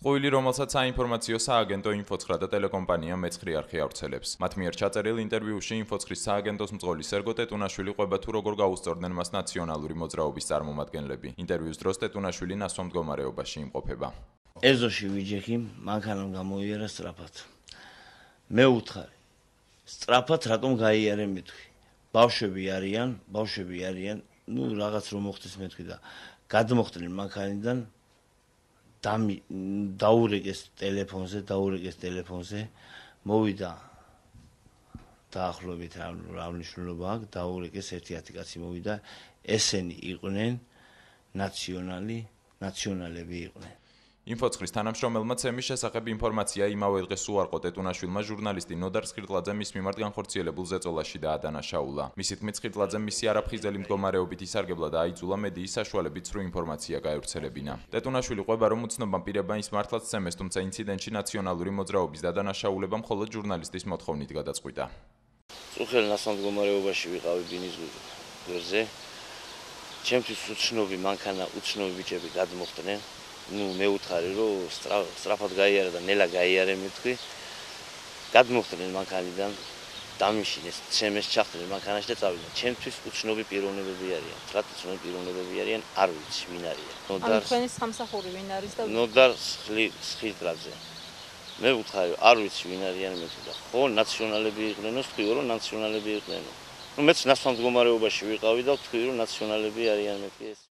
ტყუილი, რომელსაც საინფორმაციო სააგენტო ინფოცხრა და ტელეკომპანია მეცხრი არხი ავრცელებს. მათ მიერ ჩაწერილ ინტერვიუში ინფოცხრის სააგენტოს მწვოლი სერგო ტეტუნაშვილი ყვება თუ როგორ გაუსწორდნენ მას ნაციონალური მოძრაობის წარმომადგენლები. ინტერვიუს დროს ტეტუნაშვილი ნასვამ მდგომარეობაში იმყოფება. ეზოში ვიჯექი, მანქანამ გამოიარა სწრაფად. მე უთხარი. სწრაფად რატომ გაიარე მეთქვი? ბავშვები არიან, ნუ რაღაც რომ მოხდეს მეთქვი და გადმოხდნენ მანქანიდან დაურეკეს ტელეფონზე, მოვიდა დაახლოებით რა მნიშვნელობა აქვს, დაურეკეს 1-10 კაცი მოვიდა, ესენი იყვნენ ნაციონალები იყვნენ. ინფოცხრის თანამშრომელმა ცემის შესახებ ინფორმაცია იმავე დღეს უარყო ტეტუნაშვილმა ჟურნალისტი ნოდარ სხირტლაძე მის მიმართ განხორციელებულ ზეწოლაში დაადანაშაულა. მისი თქმით, სხირტლაძემ მისი არაფხიზელი მდგომარეობით ისარგებლა და აიძულა მედიის საშუალებით სრულ ინფორმაცია გაევრცელებინა. ტეტუნაშვილი ყვება, რომ უცნობამ პირებმა ის მართლაც ცემეს, თუმცა ინციდენტში ნაციონალური მოძრაობის დადანაშაულება მხოლოდ ჟურნალისტის მოთხოვნით გადაწყვიტა. წუხელ ნასვამ მდგომარეობაში ვიყავი ბინის გვერდზე. ჩემთვის უცნობი მანქანა, უცნობი ბიჭები გადმოხდნენ. მე უთხარი რომ სწრაფად გაიარა და ნელა გაიარე მეთქვი. გადმოხდნენ მანქანიდან, დამიშინეს, ცემეს ჩახდნენ მანქანაში და წავიდნენ. ჩემთვის უცნობი პიროვნებები არიან. რა უცნობი პიროვნებები არიან, არ ვიცი ვინ არიან. თქვენის სამსახური ვინ არის და ნოდარ სხირტლაძე. მე უთხარი, არ ვიცი ვინ არიან მეთქვი და ხო ნაციონალები იყვნენ, თქვი რომ ნაციონალები იყვნენ. მეც ნასვამ მდგომარეობაში ვიყავი და ვთქვი რომ ნაციონალები არიან მეთქვი ეს